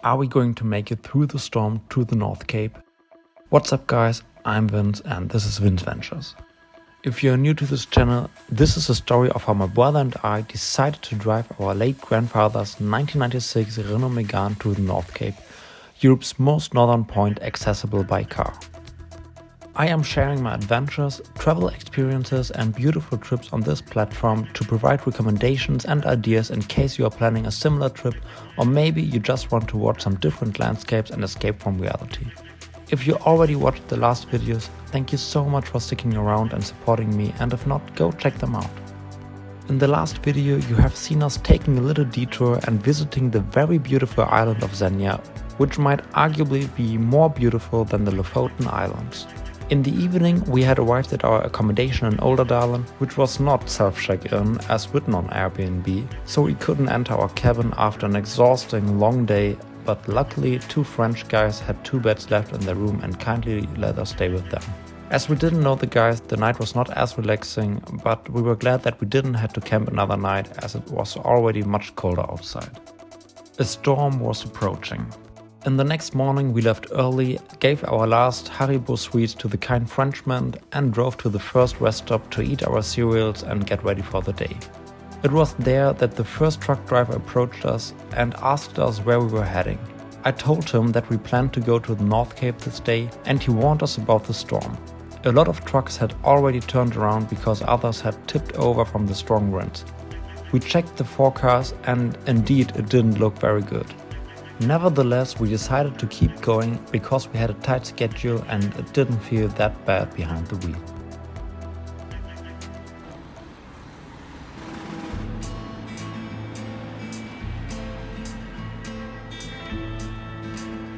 Are we going to make it through the storm to the North Cape? What's up guys, I'm Vince and this is Vince Ventures. If you're new to this channel, this is a story of how my brother and I decided to drive our late grandfather's 1996 Renault Megane to the North Cape, Europe's most northern point accessible by car. I am sharing my adventures, travel experiences and beautiful trips on this platform to provide recommendations and ideas in case you are planning a similar trip or maybe you just want to watch some different landscapes and escape from reality. If you already watched the last videos, thank you so much for sticking around and supporting me, and if not, go check them out. In the last video you have seen us taking a little detour and visiting the very beautiful island of Senja, which might arguably be more beautiful than the Lofoten Islands. In the evening we had arrived at our accommodation in Alta, which was not self-check-in as written on Airbnb, so we couldn't enter our cabin after an exhausting long day, but luckily two French guys had 2 beds left in their room and kindly let us stay with them. As we didn't know the guys, the night was not as relaxing, but we were glad that we didn't have to camp another night as it was already much colder outside. A storm was approaching. In the next morning we left early, gave our last Haribo sweets to the kind Frenchman and drove to the first rest stop to eat our cereals and get ready for the day. It was there that the first truck driver approached us and asked us where we were heading. I told him that we planned to go to the North Cape this day and he warned us about the storm. A lot of trucks had already turned around because others had tipped over from the strong winds. We checked the forecast and indeed it didn't look very good. Nevertheless, we decided to keep going because we had a tight schedule and it didn't feel that bad behind the wheel.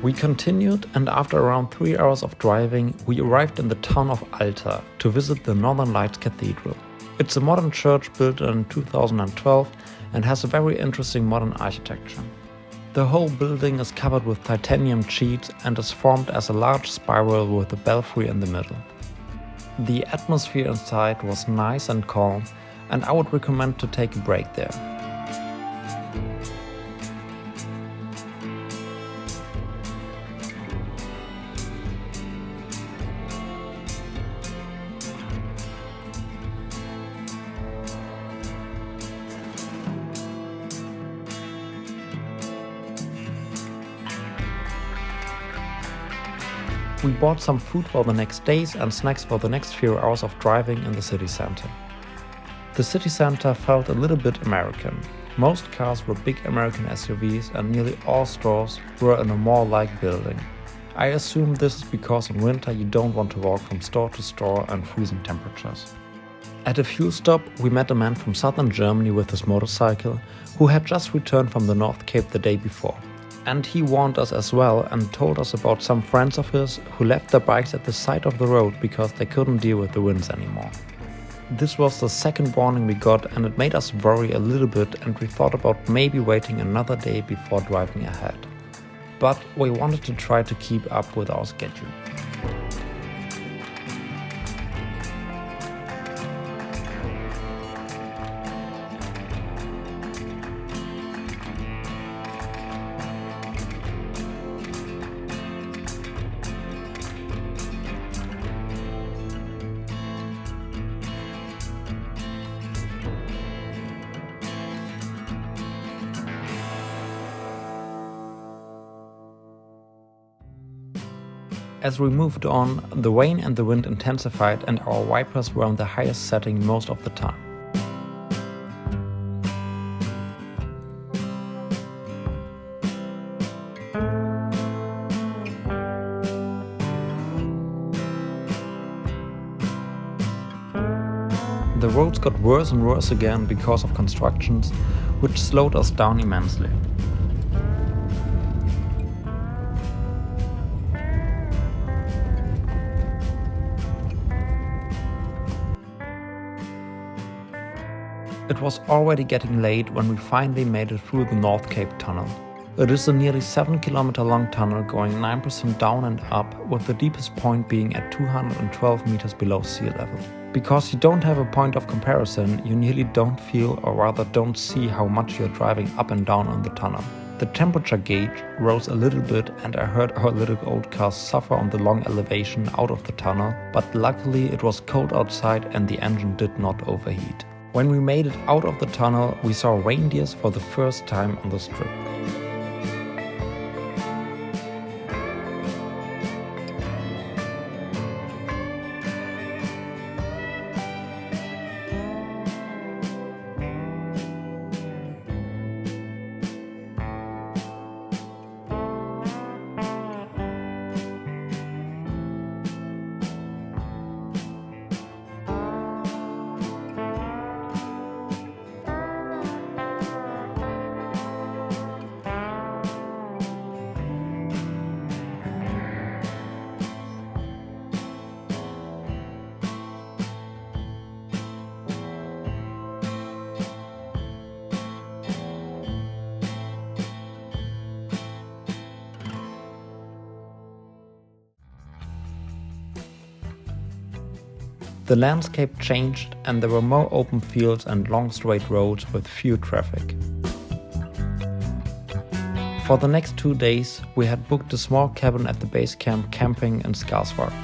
We continued and after around 3 hours of driving, we arrived in the town of Alta to visit the Northern Lights Cathedral. It's a modern church built in 2012 and has a very interesting modern architecture. The whole building is covered with titanium sheets and is formed as a large spiral with a belfry in the middle. The atmosphere inside was nice and calm, and I would recommend to take a break there. We bought some food for the next days and snacks for the next few hours of driving in the city center. The city center felt a little bit American. Most cars were big American SUVs and nearly all stores were in a mall-like building. I assume this is because in winter you don't want to walk from store to store in freezing temperatures. At a fuel stop we met a man from southern Germany with his motorcycle who had just returned from the North Cape the day before. And he warned us as well and told us about some friends of his who left their bikes at the side of the road because they couldn't deal with the winds anymore. This was the second warning we got and it made us worry a little bit and we thought about maybe waiting another day before driving ahead. But we wanted to try to keep up with our schedule. As we moved on, the rain and the wind intensified and our wipers were on the highest setting most of the time. The roads got worse and worse again because of constructions, which slowed us down immensely. It was already getting late when we finally made it through the North Cape Tunnel. It is a nearly 7-kilometer long tunnel going 9% down and up, with the deepest point being at 212 meters below sea level. Because you don't have a point of comparison, you nearly don't feel, or rather don't see, how much you're driving up and down on the tunnel. The temperature gauge rose a little bit and I heard our little old car suffer on the long elevation out of the tunnel, but luckily it was cold outside and the engine did not overheat. When we made it out of the tunnel, we saw reindeers for the first time on the strip. The landscape changed and there were more open fields and long straight roads with few traffic. For the next 2 days, we had booked a small cabin at the base camp camping in Skarsvag.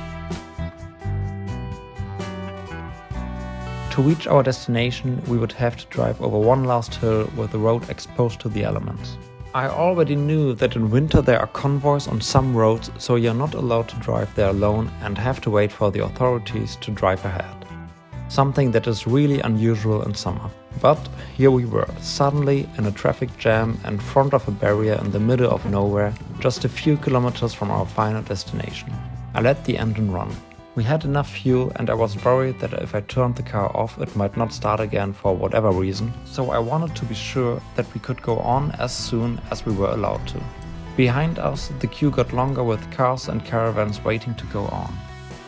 To reach our destination, we would have to drive over one last hill with the road exposed to the elements. I already knew that in winter there are convoys on some roads, so you're not allowed to drive there alone and have to wait for the authorities to drive ahead. Something that is really unusual in summer. But here we were, suddenly in a traffic jam in front of a barrier in the middle of nowhere, just a few kilometers from our final destination. I let the engine run. We had enough fuel and I was worried that if I turned the car off it might not start again for whatever reason, so I wanted to be sure that we could go on as soon as we were allowed to. Behind us the queue got longer with cars and caravans waiting to go on.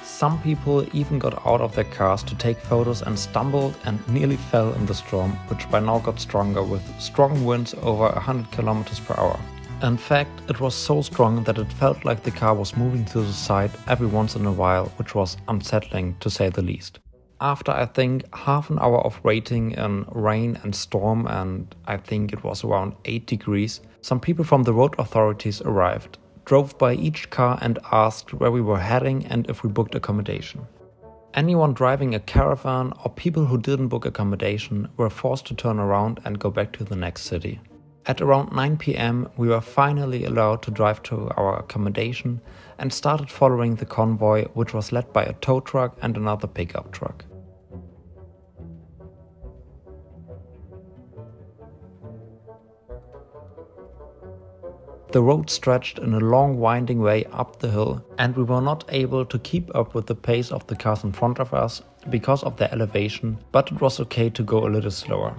Some people even got out of their cars to take photos and stumbled and nearly fell in the storm, which by now got stronger with strong winds over 100 km per hour. In fact, it was so strong that it felt like the car was moving to the side every once in a while, which was unsettling to say the least. After I think half an hour of waiting in rain and storm, and I think it was around 8 degrees, some people from the road authorities arrived, drove by each car and asked where we were heading and if we booked accommodation. Anyone driving a caravan or people who didn't book accommodation were forced to turn around and go back to the next city. At around 9 p.m. we were finally allowed to drive to our accommodation and started following the convoy, which was led by a tow truck and another pickup truck. The road stretched in a long winding way up the hill and we were not able to keep up with the pace of the cars in front of us because of their elevation, but it was okay to go a little slower.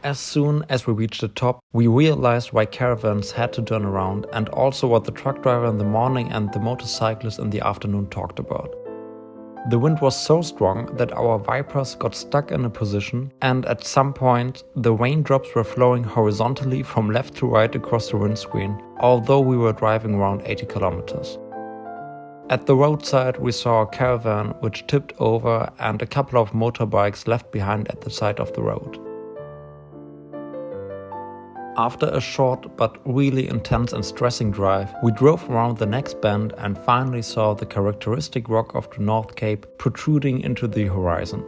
As soon as we reached the top, we realized why caravans had to turn around and also what the truck driver in the morning and the motorcyclist in the afternoon talked about. The wind was so strong that our wipers got stuck in a position and at some point the raindrops were flowing horizontally from left to right across the windscreen, although we were driving around 80 kilometers. At the roadside we saw a caravan which tipped over and a couple of motorbikes left behind at the side of the road. After a short but really intense and stressing drive, we drove around the next bend and finally saw the characteristic rock of the North Cape protruding into the horizon.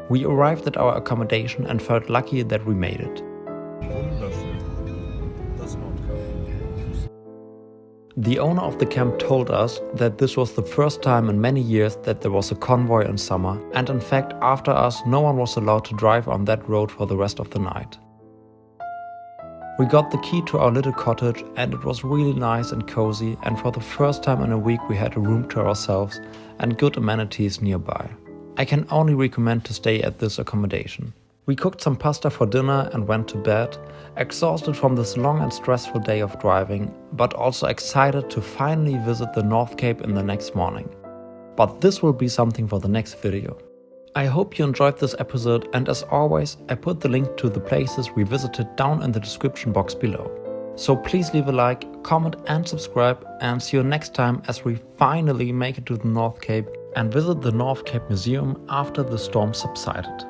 We arrived at our accommodation and felt lucky that we made it. The owner of the camp told us that this was the first time in many years that there was a convoy in summer, and in fact after us no one was allowed to drive on that road for the rest of the night. We got the key to our little cottage and it was really nice and cozy, and for the first time in a week we had a room to ourselves and good amenities nearby. I can only recommend to stay at this accommodation. We cooked some pasta for dinner and went to bed, exhausted from this long and stressful day of driving, but also excited to finally visit the North Cape in the next morning. But this will be something for the next video. I hope you enjoyed this episode, and as always, I put the link to the places we visited down in the description box below. So please leave a like, comment and subscribe, and see you next time as we finally make it to the North Cape and visit the North Cape Museum after the storm subsided.